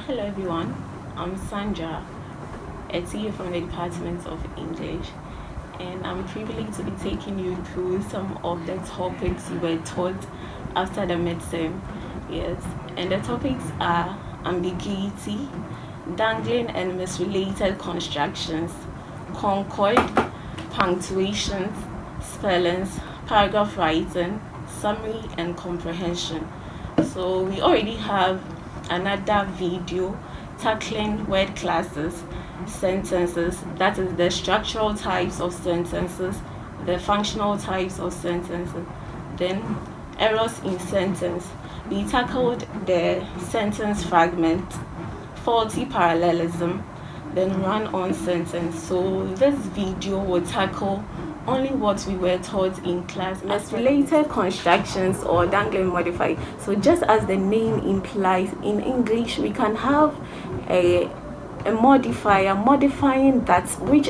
Hello everyone, I'm Sandra, a TA from the Department of English, and I'm privileged to be taking you through some of the topics you were taught after the midterm. Yes, and the topics are ambiguity, dangling and misrelated constructions, concord, punctuations, spellings, paragraph writing, summary, and comprehension. So we already have another video tackling word classes, sentences, that is the structural types of sentences, the functional types of sentences, then errors in sentence. We tackled the sentence fragment, faulty parallelism, then run-on sentence. So this video will tackle only what we were taught in class, misrelated constructions or dangling modifier. So just as the name implies, in English we can have a modifier modifying that which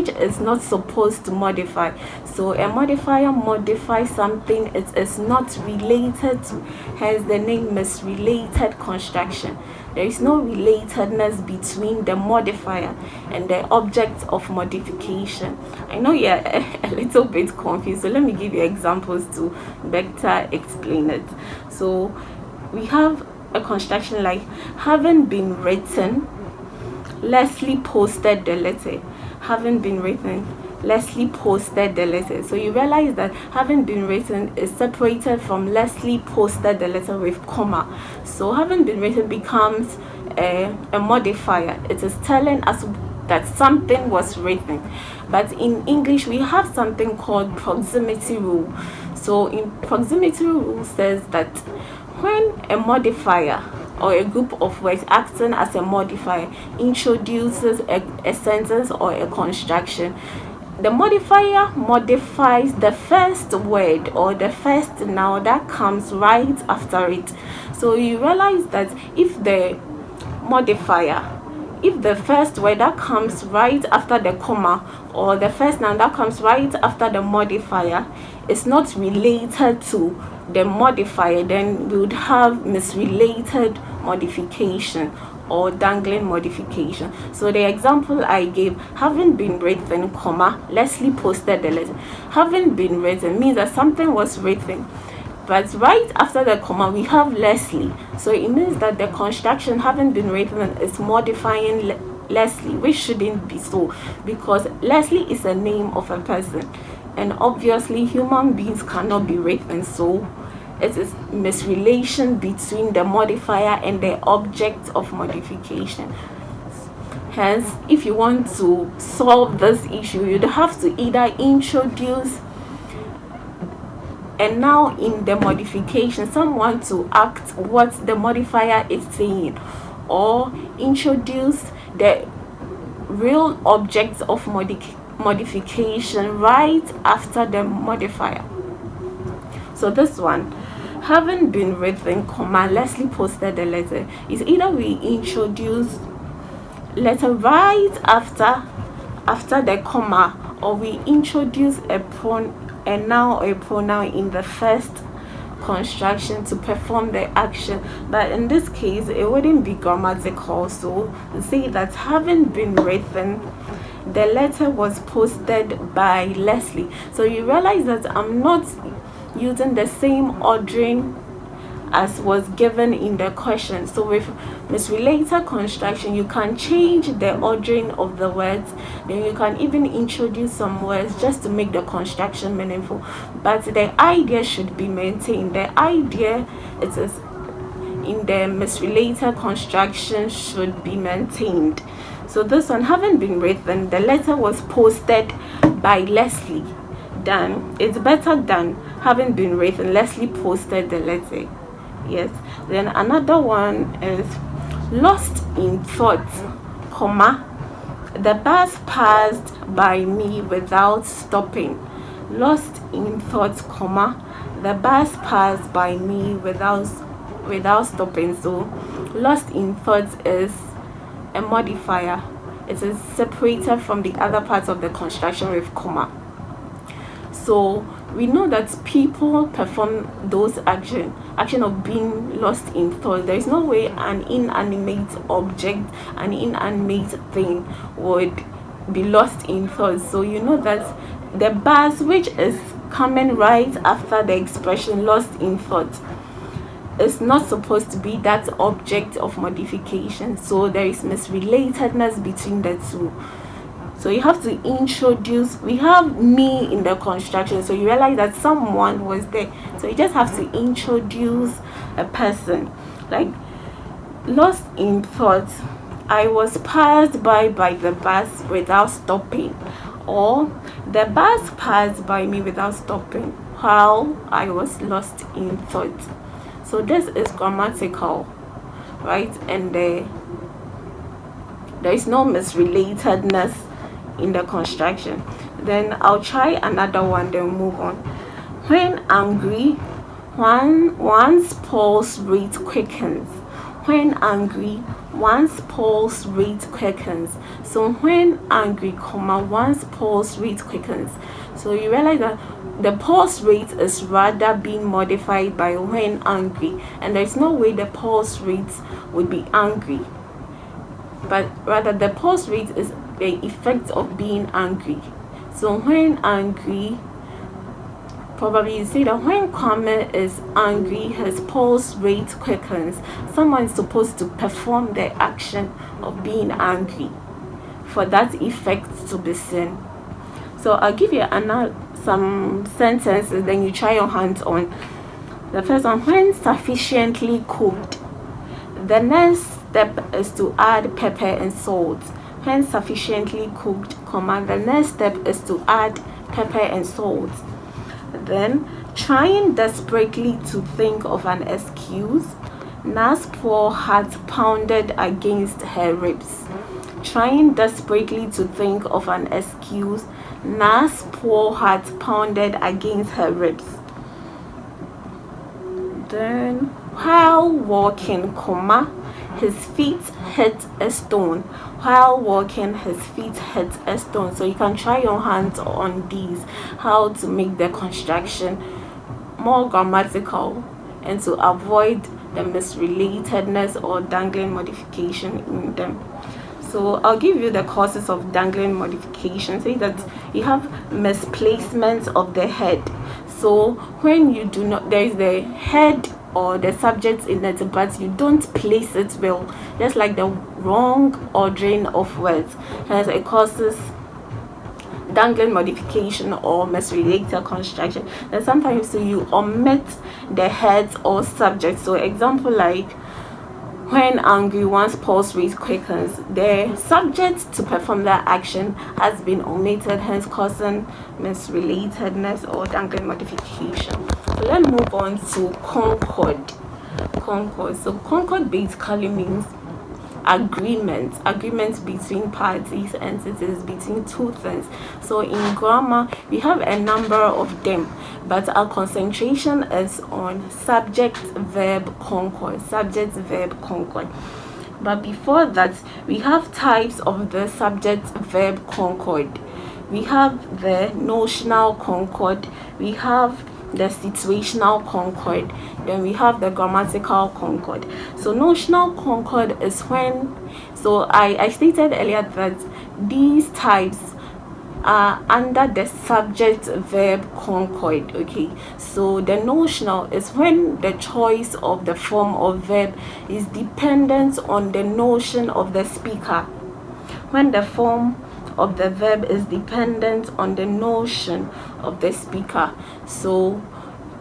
is not supposed to modify. So a modifier modifies something it is not related to, hence the name misrelated construction. There is no relatedness between the modifier and the object of modification. I know you're a little bit confused, so let me give you examples to better explain it. So we have a construction like having been written, Leslie posted the letter. Having been written, Leslie posted the letter. So you realize that having been written is separated from Leslie posted the letter with comma. So having been written becomes a modifier. It is telling us that something was written. But in English we have something called proximity rule. So in proximity rule says that when a modifier or a group of words acting as a modifier introduces a sentence or a construction, the modifier modifies the first word or the first noun that comes right after it. So you realize that if the first word that comes right after the comma or the first noun that comes right after the modifier is not related to the modifier, then we would have misrelated modification or dangling modification. So the example I gave, having been written, comma, Leslie posted the letter. Having been written means that something was written, but right after the comma we have Leslie. So it means that the construction having been written is modifying Leslie, which shouldn't be so, because Leslie is a name of a person, and obviously human beings cannot be written. So it is misrelation between the modifier and the object of modification. Hence, if you want to solve this issue, you'd have to either introduce a noun in the modification, someone to act what the modifier is saying, or introduce the real object of modification right after the modifier. So this one, having been written, comma, Leslie posted the letter, is either we introduce letter right after the comma, or we introduce a noun or a pronoun in the first construction to perform the action. But in this case it wouldn't be grammatical. So say that having been written, the letter was posted by Leslie. So you realize that I'm not using the same ordering as was given in the question. So with misrelated construction you can change the ordering of the words, then you can even introduce some words just to make the construction meaningful, but the idea should be maintained. The idea it is in the misrelated construction should be maintained. So this one, having been written, the letter was posted by Leslie. Done. It's better than having been written, Leslie posted the letter. Yes. Then another one is lost in thought, comma, the bus passed by me without stopping. Lost in thought, comma, the bus passed by me without stopping. So lost in thought is a modifier. It is separated from the other parts of the construction with comma. So we know that people perform those action of being lost in thought. There is no way an inanimate object, an inanimate thing would be lost in thought. So you know that the bars which is coming right after the expression lost in thought is not supposed to be that object of modification. So there is misrelatedness between the two. So you have to introduce, we have me in the construction, so you realize that someone was there, so you just have to introduce a person. Like, lost in thought, I was passed by the bus without stopping, or the bus passed by me without stopping while I was lost in thought. So this is grammatical, right? And there is no misrelatedness in the construction. Then I'll try another one, then move on. When angry, one's pulse rate quickens. When angry, one's pulse rate quickens. So when angry, one's pulse rate quickens. So you realize that the pulse rate is rather being modified by when angry, and there's no way the pulse rate would be angry, but rather the pulse rate is the effect of being angry. So when angry, probably you say that when Comm is angry, his pulse rate quickens. Someone is supposed to perform the action of being angry for that effect to be seen. So I'll give you some sentences, then you try your hands on. The first one, when sufficiently cooked, the next step is to add pepper and salt. When sufficiently cooked, the next step is to add pepper and salt. Then, trying desperately to think of an excuse, Na's poor heart pounded against her ribs. Trying desperately to think of an excuse, Na's poor heart pounded against her ribs. Then, while walking, his feet hit a stone. While walking, his feet hit a stone. So you can try your hands on these, how to make the construction more grammatical and to avoid the misrelatedness or dangling modification in them. So I'll give you the causes of dangling modification. Say that you have misplacement of the head. So when you do not, there is the head or the subject in it, but you don't place it well, just like the wrong ordering of words, hence it causes dangling modification or misrelated construction. And sometimes you omit the head or subject. So example like, when angry, one's pulse rate quickens. The subject to perform that action has been omitted, hence causing misrelatedness or dangling modification. So let's move on to Concord. Concord. So Concord basically means agreement between parties, entities, between two things. So in grammar we have a number of them, but our concentration is on subject verb concord. But before that, we have types of the subject verb concord. We have the notional concord, we have the situational concord, then we have the grammatical concord. So notional concord is when, so I stated earlier that these types are under the subject verb concord. Okay, so the notional is when the choice of the form of verb is dependent on the notion of the speaker, when the form of the verb is dependent on the notion of the speaker. So,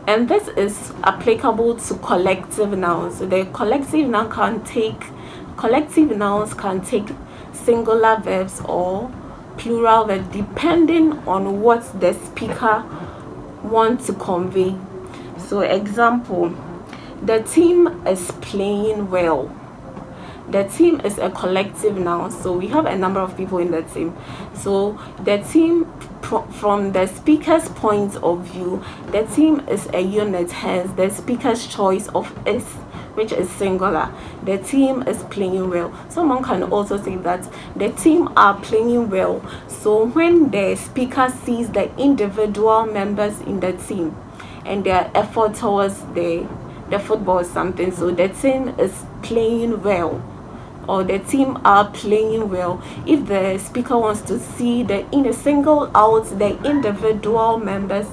and this is applicable to collective nouns. So the collective nouns can take singular verbs or plural verbs depending on what the speaker wants to convey. So example, the team is playing well. The team is a collective noun, so we have a number of people in the team. So the team, from the speaker's point of view, the team is a unit, hence the speaker's choice of is which is singular. The team is playing well. Someone can also say that the team are playing well. So when the speaker sees the individual members in the team and their effort towards the football or something, so the team is playing well, or the team are playing well. If the speaker wants to see single out the individual members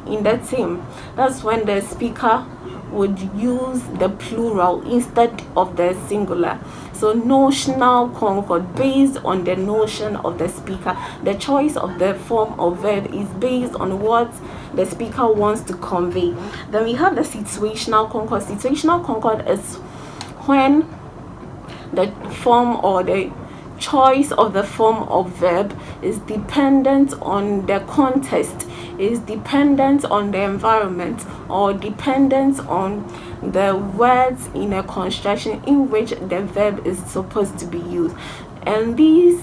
in the team, that's when the speaker would use the plural instead of the singular. So notional concord, based on the notion of the speaker. The choice of the form of verb is based on what the speaker wants to convey. Then we have the situational concord. Situational concord is when the form or the choice of the form of verb is dependent on the context, is dependent on the environment, or dependent on the words in a construction in which the verb is supposed to be used. And this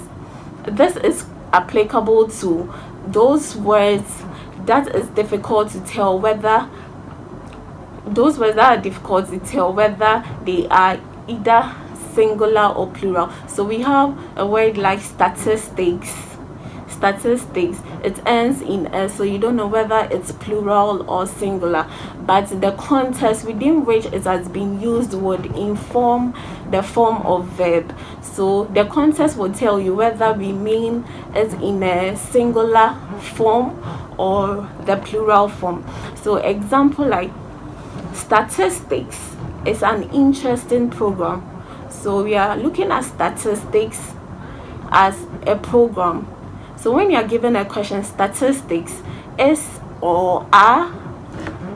is applicable to those words that is difficult to tell whether they are either singular or plural. So we have a word like statistics. It ends in s, so you don't know whether it's plural or singular, but the context within which it has been used would inform the form of verb. So the context will tell you whether we mean it in a singular form or the plural form. So example like statistics is an interesting program. So we are looking at statistics as a program. So when you are given a question, statistics is or are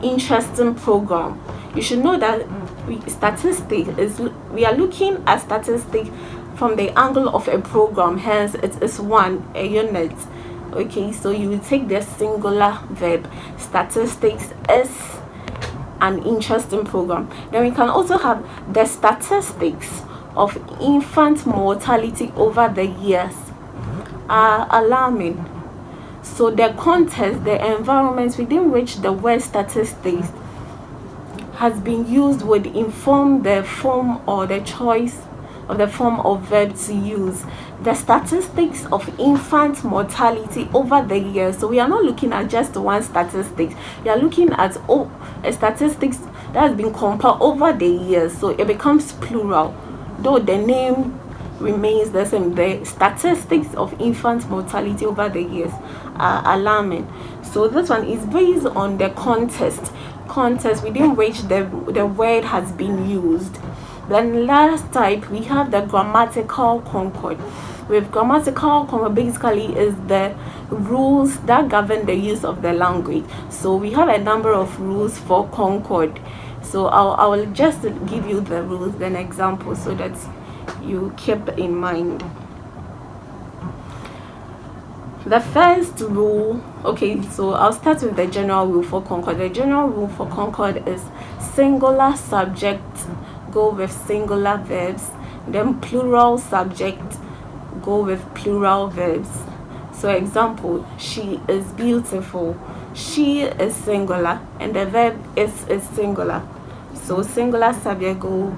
interesting program, you should know that we are looking at statistics from the angle of a program, hence it is a unit. Okay, so you will take the singular verb. Statistics is an interesting program. Then we can also have the statistics of infant mortality over the years are alarming. So the context, the environment within which the word statistics has been used would inform the form or the choice of the form of verb to use. The statistics of infant mortality over the years. So we are not looking at just one statistics. We are looking at a statistics that has been compiled over the years. So it becomes plural, though the name remains the same. The statistics of infant mortality over the years are alarming. So this one is based on the context within which the word has been used. Then last type, we have the grammatical concord. With grammatical concord, basically is the rules that govern the use of the language. So we have a number of rules for concord. So I will just give you the rules, then examples, so that you keep in mind. The first rule, okay, so I'll start with the general rule for concord. The general rule for concord is singular subject go with singular verbs, then plural subject go with plural verbs. So example, she is beautiful. She is singular and the verb is singular. So singular subject go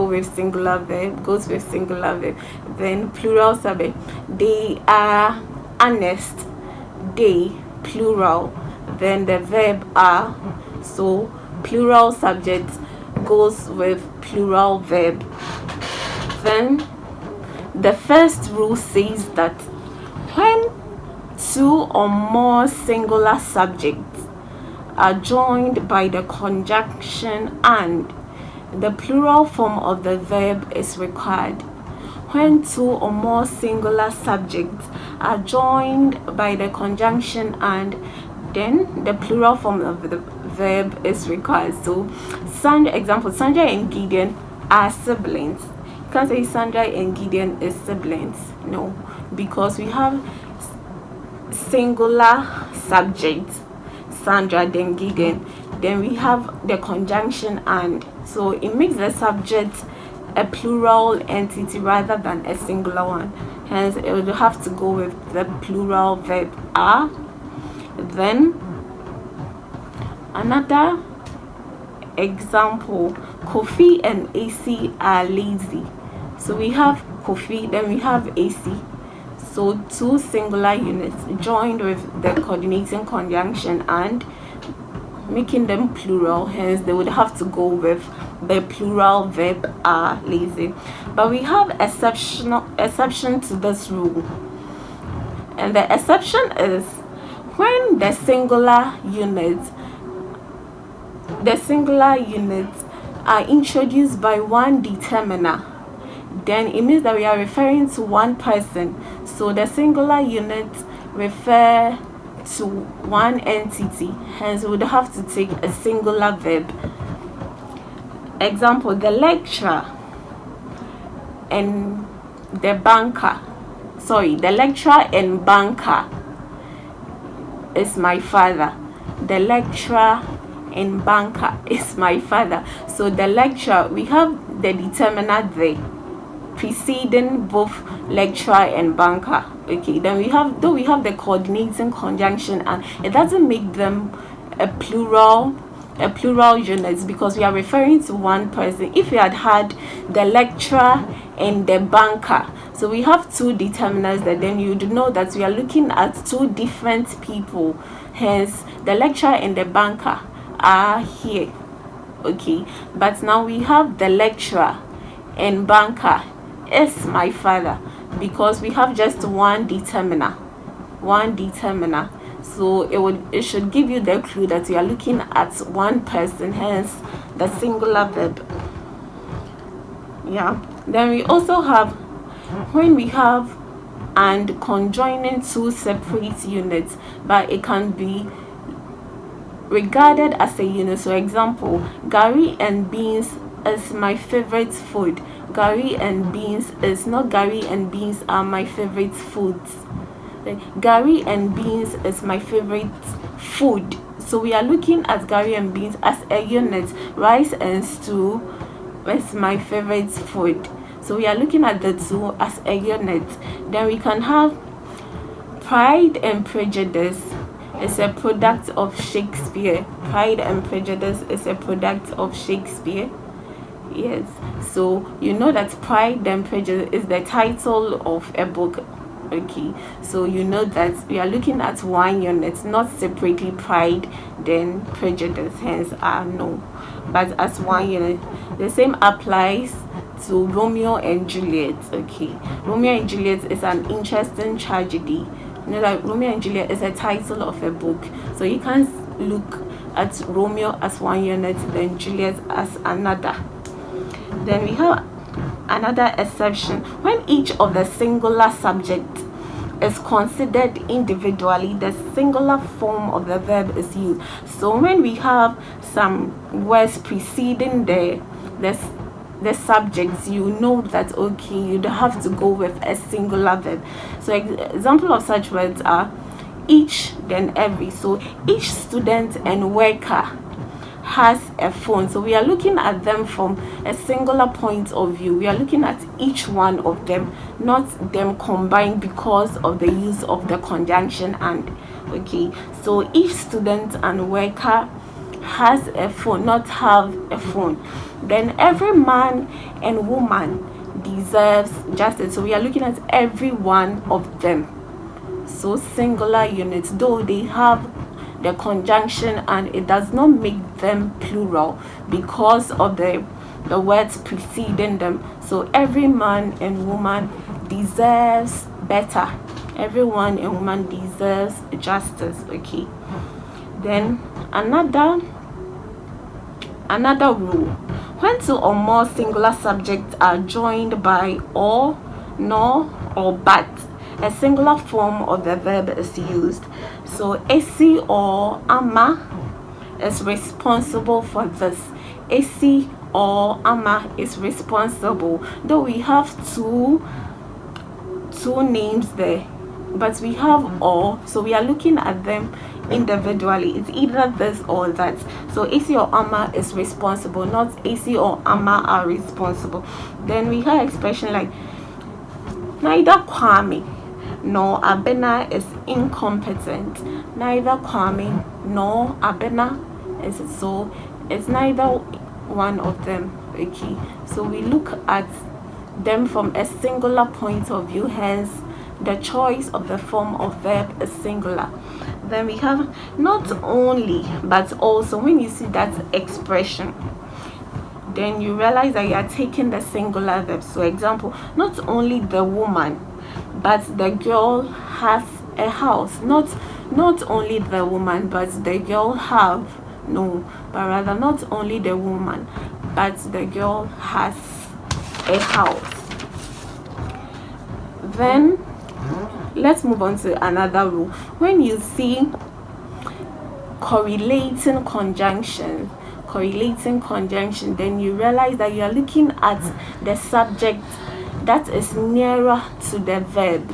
with singular verb, goes with singular verb. Then plural subject, they are honest, they, plural, then the verb are, so plural subject goes with plural verb. Then the first rule says that when two or more singular subjects are joined by the conjunction and, the plural form of the verb is required. When two or more singular subjects are joined by the conjunction and, then the plural form of the verb is required. So example, Sandra and Gideon are siblings. You can't say Sandra and Gideon is siblings. No, because we have singular subject, Sandra, then Gideon, then we have the conjunction and, so it makes the subject a plural entity rather than a singular one, hence it would have to go with the plural verb are. Then another Example, Kofi and AC are lazy. So we have Kofi, then we have AC. So two singular units joined with the coordinating conjunction and making them plural, hence they would have to go with the plural verb are lazy. But we have exception to this rule, and the exception is when the singular units are introduced by one determiner, then it means that we are referring to one person. So the singular units refer to one entity, hence we would have to take a singular verb. Example, the lecturer and the banker. The lecturer and banker is my father. The lecturer and banker is my father. So the lecturer, we have the determiner there preceding both lecturer and banker. Okay, then we have the coordinating conjunction, and it doesn't make them a plural unit because we are referring to one person. If we had the lecturer and the banker, so we have two determiners there, then you would know that we are looking at two different people, hence the lecturer and the banker are here. Okay, but now we have the lecturer and banker is my father because we have just one determiner. So it should give you the clue that we are looking at one person, hence the singular verb. Yeah, then we also have when we have and conjoining two separate units, but it can be regarded as a unit. So example, Gary and beans is my favorite food. Gary and beans is not Gary and beans are my favorite foods. Gary and beans is my favorite food. So we are looking at Gary and beans as a unit. Rice and stew is my favorite food. So we are looking at the two as a unit. Then we can have Pride and Prejudice is a product of Shakespeare. Pride and Prejudice is a product of Shakespeare. Yes, so you know that Pride and Prejudice is the title of a book. Okay, so you know that we are looking at one unit, not separately Pride then Prejudice, hence no, but as one unit. The same applies to Romeo and Juliet. Okay, Romeo and Juliet is an interesting tragedy. You know that Romeo and Juliet is a title of a book, so you can look at Romeo as one unit, then Juliet as another. Then we have another exception when each of the singular subject is considered individually, the singular form of the verb is used. So when we have some words preceding the subjects, you know that okay, you don't have to go with a singular verb. So example of such words are each, then every. So each student and worker has a phone. So we are looking at them from a singular point of view. We are looking at each one of them, not them combined because of the use of the conjunction and. Okay, so each student and worker has a phone, not have a phone. Then every man and woman deserves justice. So we are looking at every one of them. So singular units, though they have the conjunction and it does not make them plural because of the words preceding them. So every man and woman deserves better. Everyone and woman deserves justice. Okay, then another rule: when two or more singular subjects are joined by or, nor, or but, a singular form of the verb is used. So AC or ama is responsible for this. AC or ama is responsible. Though we have two names there, but we have or, so we are looking at them individually. It's either this or that. So AC or ama is responsible, not AC or ama are responsible. Then we have expression like neither Kwame nor Abena is incompetent. Neither Kwame nor Abena So it's neither one of them. Okay, so we look at them from a singular point of view, hence the choice of the form of verb is singular. Then we have not only but also. When you see that expression, then you realize that you are taking the singular verb. So example, not only the woman but the girl has a house. Not only the woman but the girl have, no, but rather not only the woman but the girl has a house. Then let's move on to another rule. When you see correlating conjunction, then you realize that you are looking at the subject that is nearer to the verb.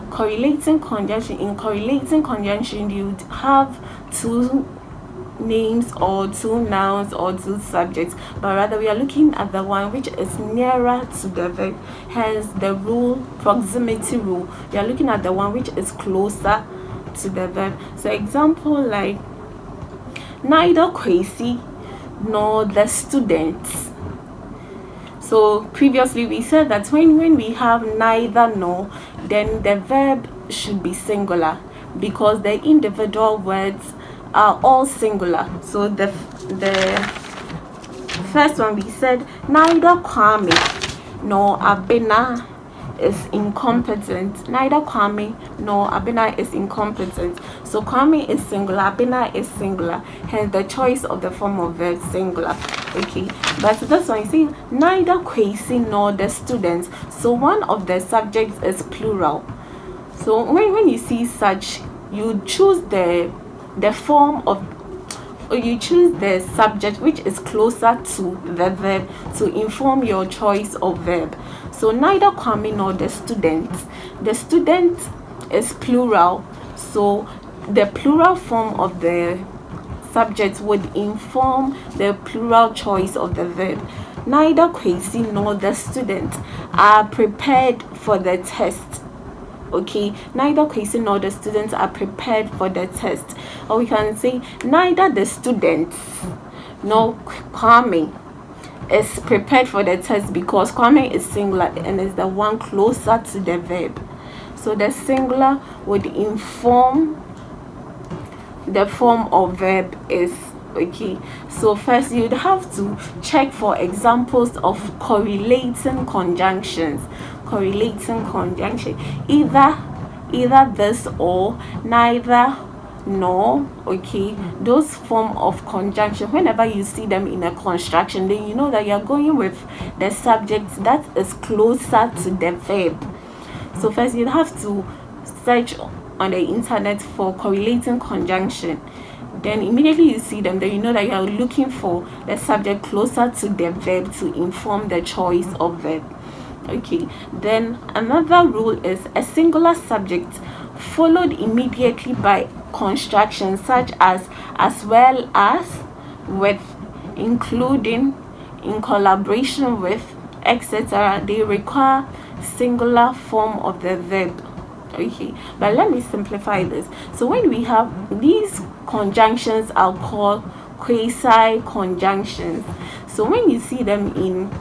Correlating conjunction. In correlating conjunction, you have two names or two nouns or two subjects, but rather we are looking at the one which is nearer to the verb, hence the rule, proximity rule. We are looking at the one which is closer to the verb. So example like neither Kwesi nor the students. So previously we said that when we have neither nor, then the verb should be singular because the individual words are all singular. So the first one we said neither Kwame nor Abena is incompetent. Neither Kwame nor Abena is incompetent. So Kwame is singular, Abena is singular, hence the choice of the form of verb singular. Okay, but this one you see neither Kwesi nor the students. So one of the subjects is plural. So when you see such, you choose the form of, or you choose the subject which is closer to the verb to inform your choice of verb. So neither Kwame nor the student. The student is plural, so the plural form of the subject would inform the plural choice of the verb. Neither Kwesi nor the student are prepared for the test. Okay, neither Kwesi nor the students are prepared for the test. Or we can say neither the students nor Kwame is prepared for the test because Kwame is singular and is the one closer to the verb. So the singular would inform the form of verb is. Okay, so first you'd have to check for examples of correlating conjunctions. Correlating conjunction, either this or neither nor. Okay, those form of conjunction, whenever you see them in a construction, then you know that you're going with the subject that is closer to the verb. So first you have to search on the internet for correlating conjunction. Then immediately you see them, then you know that you are looking for the subject closer to the verb to inform the choice of verb. Okay, then another rule is a singular subject followed immediately by constructions such as well as, with, including, in collaboration with, etc. They require singular form of the verb. Okay, but let me simplify this. So when we have these conjunctions are called quasi conjunctions. So when you see them in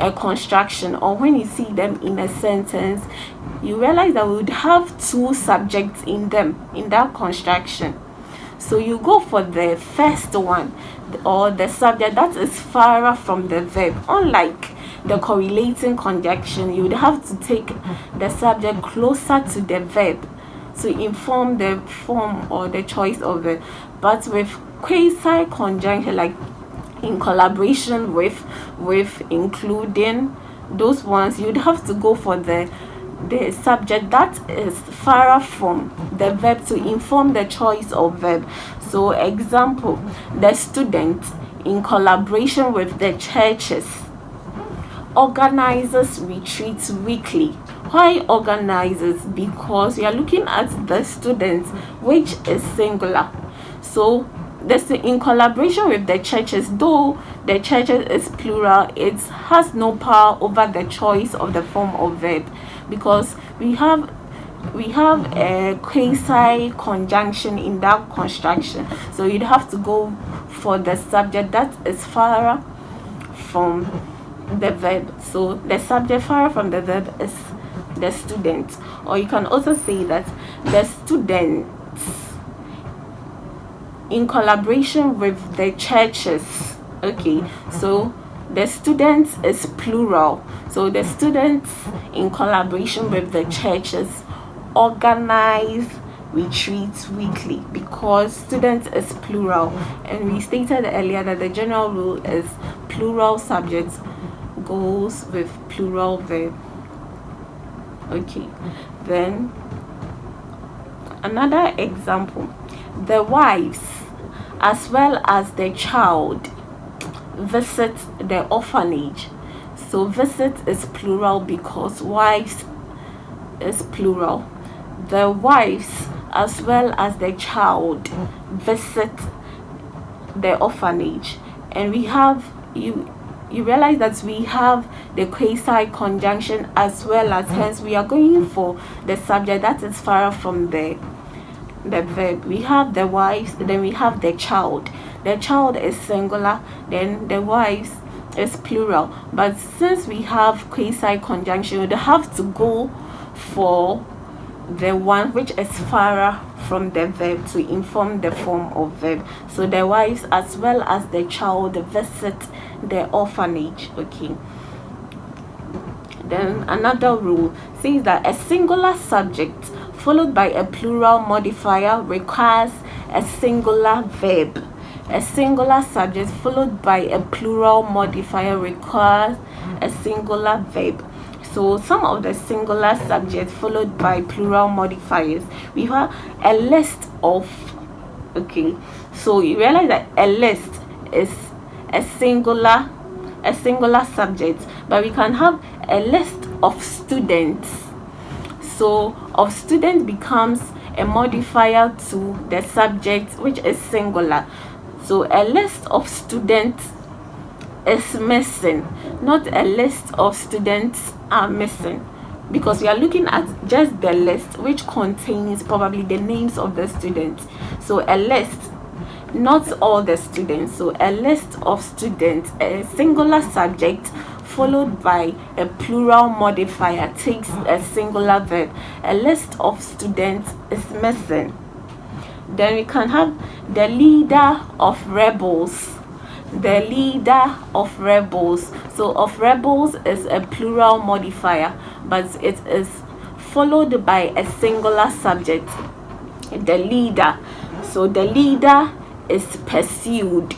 a construction or when you see them in a sentence, you realize that we would have two subjects in them in that construction. So you go for the first one, or the subject that is far from the verb. Unlike the correlating conjunction, you would have to take the subject closer to the verb to inform the form or the choice of it. But with quasi conjunction, like in collaboration with, including, those ones, you'd have to go for the subject that is far from the verb to inform the choice of verb. So example, the student in collaboration with the churches organizes retreats weekly. Why organizes? Because we are looking at the students, which is singular. So this in collaboration with the churches, though the churches is plural, it has no power over the choice of the form of verb, because we have we have a quasi conjunction in that construction, so you'd have to go for the subject that is far from the verb. So the subject far from the verb is the student, or you can also say that the students in collaboration with the churches. Okay, so the students is plural, so the students in collaboration with the churches organize retreats weekly, because students is plural, and we stated earlier that the general rule is plural subjects goes with plural verb. Okay, then another example, the wives as well as the child visit the orphanage. So visit is plural because wives is plural. The wives as well as the child visit the orphanage, and we have you realize that we have the quasi conjunction as well as, hence we are going for the subject that is far from the verb. We have the wives, then we have the child. The child is singular, then the wives is plural, but since we have quasi conjunction, we have to go for the one which is far from the verb to inform the form of verb. So the wives as well as the child visit the orphanage. Okay, then another rule says that a singular subject followed by a plural modifier requires a singular verb. A singular subject followed by a plural modifier requires a singular verb. So some of the singular subjects followed by plural modifiers, we have a list of, okay, so you realize that a list is a singular subject, but we can have a list of students. So of student becomes a modifier to the subject which is singular. So a list of students is missing, not a list of students are missing, because we are looking at just the list which contains probably the names of the students. So a list, not all the students. So a list of students, a singular subject followed by a plural modifier takes a singular verb. A list of students is missing. Then we can have the leader of rebels. The leader of rebels. So of rebels is a plural modifier, but it is followed by a singular subject, the leader. So the leader is pursued.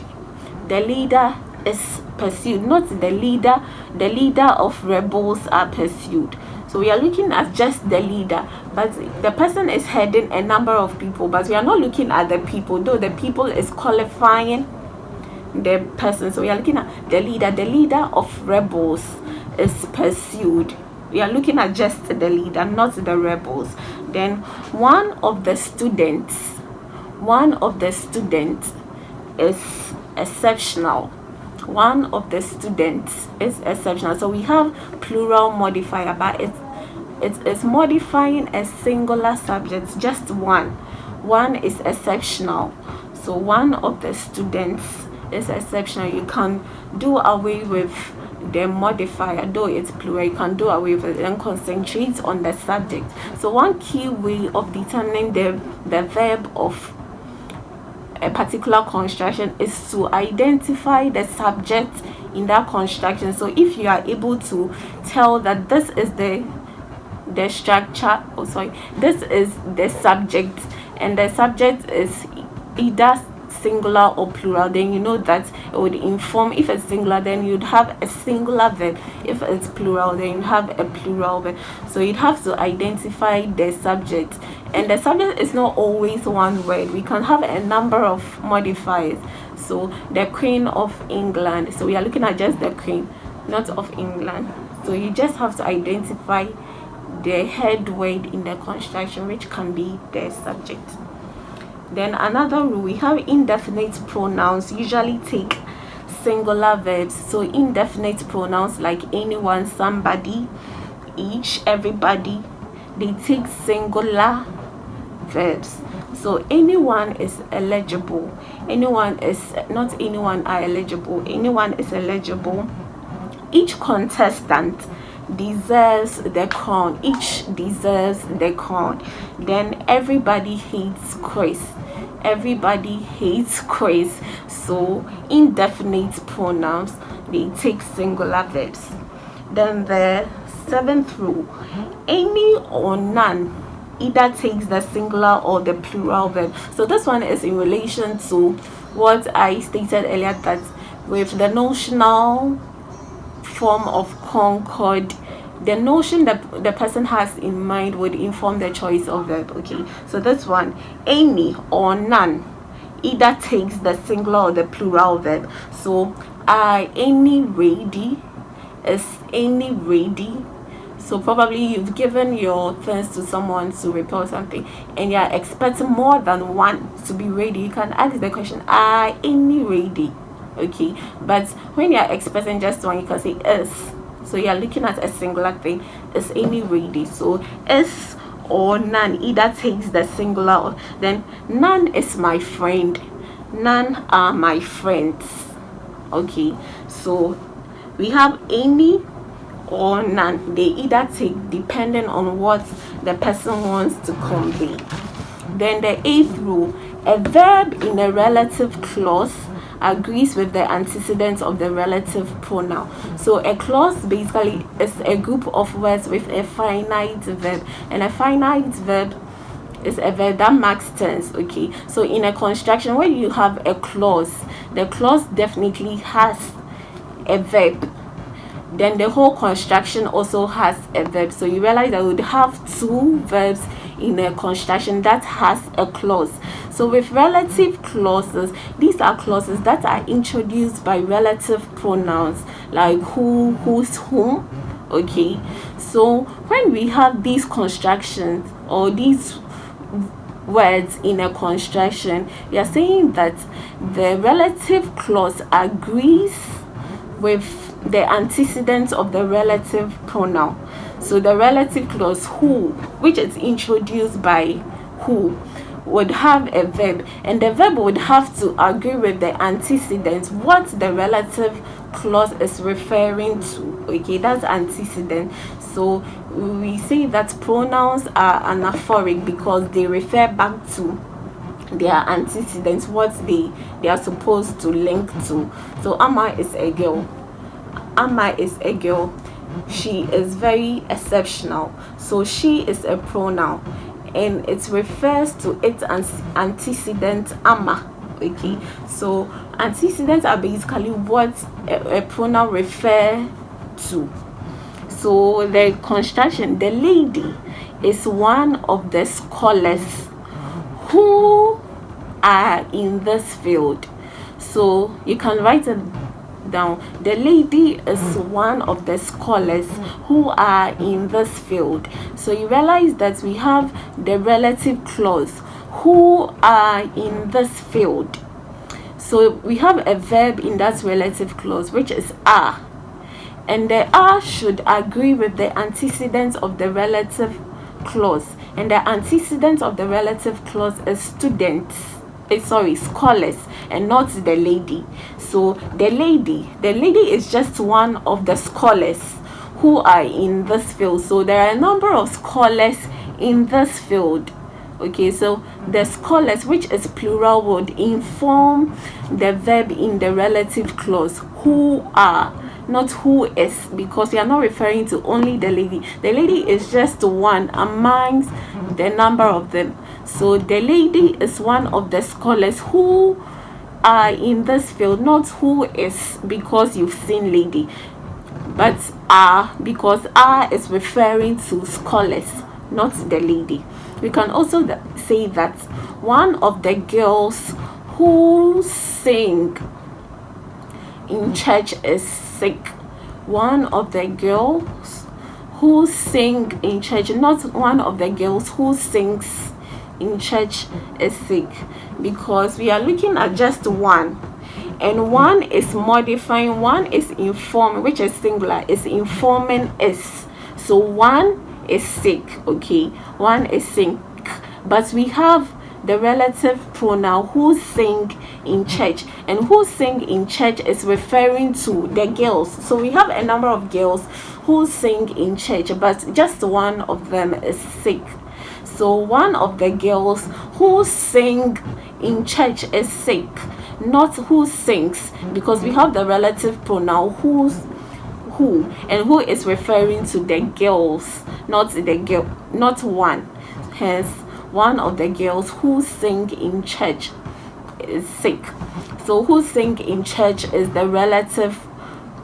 The leader is pursued, not the leader. The leader of rebels are pursued. So we are looking at just the leader, but the person is heading a number of people, but we are not looking at the people, though the people is qualifying the person. So we are looking at the leader. The leader of rebels is pursued. We are looking at just the leader, not the rebels. Then one of the students is exceptional. One of the students is exceptional. So we have plural modifier, but it is modifying a singular subject, just one. One is exceptional. So one of the students is exceptional. You can do away with the modifier, though it's plural. You can do away with it and concentrate on the subject. So one key way of determining the verb of a particular construction is to identify the subject in that construction. So if you are able to tell that this is the structure, this is the subject, and the subject is either singular or plural, then you know that it would inform. If it's singular, then you'd have a singular verb. If it's plural, then you have a plural verb. So you'd have to identify the subject, and the subject is not always one word. We can have a number of modifiers. So the Queen of England, so we are looking at just the Queen, not of England. So you just have to identify the head word in the construction, which can be the subject. Then another rule, we have indefinite pronouns usually take singular verbs. So indefinite pronouns like anyone, somebody, each, everybody, they take singular verbs. So anyone is eligible. Anyone is not anyone are eligible. Anyone is eligible. Each contestant deserves the crown. Each deserves the crown. Then everybody hates Chris. Everybody hates Chris. So indefinite pronouns, they take singular verbs. Then the 7th rule, any or none either takes the singular or the plural verb. So this one is in relation to what I stated earlier, that with the notional form of Concord, the notion that the person has in mind would inform the choice of verb. Okay, so this one, any or none either takes the singular or the plural verb. So are any ready? Is any ready? So probably you've given your things to someone to report something and you're expecting more than one to be ready. You can ask the question, are any ready? Okay, but when you're expecting just one, you can say is. So you're looking at a singular thing. Is any ready? So is or none either takes the singular or, then none is my friend. None are my friends. Okay, so we have any or none. They either take depending on what the person wants to convey. Then the 8th rule, a verb in a relative clause agrees with the antecedent of the relative pronoun. So a clause basically is a group of words with a finite verb, and a finite verb is a verb that marks tense. Okay, so in a construction where you have a clause, the clause definitely has a verb, then the whole construction also has a verb. So you realize that we would have two verbs in a construction that has a clause. So with relative clauses, these are clauses that are introduced by relative pronouns like who, whose, whom. Okay, so when we have these constructions or these words in a construction, we are saying that the relative clause agrees with the antecedent of the relative pronoun. So the relative clause who, which is introduced by who, would have a verb, and the verb would have to agree with the antecedent, what the relative clause is referring to. Okay, that's antecedent. So we say that pronouns are anaphoric because they refer back to their antecedents, what they are supposed to link to. So Amma is a girl. Amma is a girl. She is very exceptional. So she is a pronoun, and it refers to its antecedent Amma. Okay, so antecedents are basically what a pronoun refers to. So the construction, the lady is one of the scholars who are in this field. So you can write it down. The lady is one of the scholars who are in this field. So you realize that we have the relative clause, who are in this field. So we have a verb in that relative clause, which is are, and the are should agree with the antecedent of the relative clause, and the antecedent of the relative clause is students, scholars, and not the lady. So the lady is just one of the scholars who are in this field. So there are a number of scholars in this field. Okay, so the scholars, which is plural, would inform the verb in the relative clause, who are, not who is, because we are not referring to only the lady. The lady is just one amongst the number of them. So the lady is one of the scholars who are in this field, not who is because you've seen lady, but are because are is referring to scholars, not the lady. We can also say that one of the girls who sing in church is sick. One of the girls who sing in church, not one of the girls who sings in church is sick, because we are looking at just one, and one is modifying, one is informing, which is singular, is informing is. So one is sick. Okay, one is sick, but we have the relative pronoun who sing in church, and who sing in church is referring to the girls. So we have a number of girls who sing in church, but just one of them is sick. So one of the girls who sing in church is sick, not who sings, because we have the relative pronoun who, and who is referring to the girls, not the girl, not one. Hence, one of the girls who sing in church is sick. So who sing in church is the relative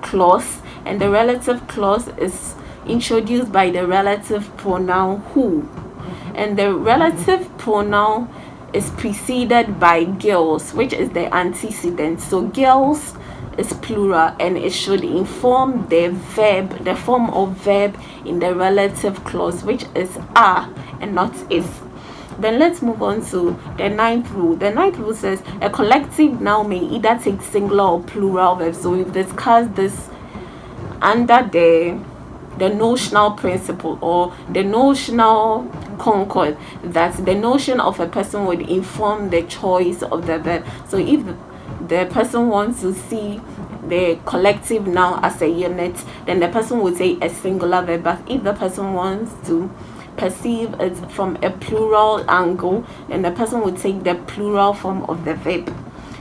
clause, and the relative clause is introduced by the relative pronoun who, and the relative pronoun is preceded by girls, which is the antecedent. So girls is plural, and it should inform the verb, the form of verb in the relative clause, which is are and not is. Then let's move on to the ninth rule. The ninth rule says a collective noun may either take singular or plural verbs. So we've discussed this under the notional principle or the notional concord, that the notion of a person would inform the choice of the verb. So if the person wants to see the collective noun as a unit, then the person would say a singular verb. But if the person wants to perceive it from a plural angle, then the person would take the plural form of the verb.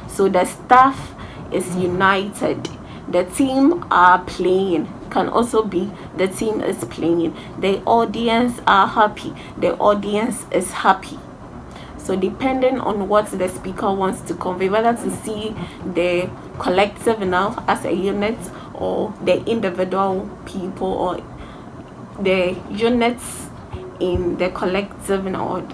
So the staff is united, the team are playing, can also be the team is playing, the audience are happy, the audience is happy. So depending on what the speaker wants to convey, whether to see the collective noun as a unit or the individual people or the units in the collective noun,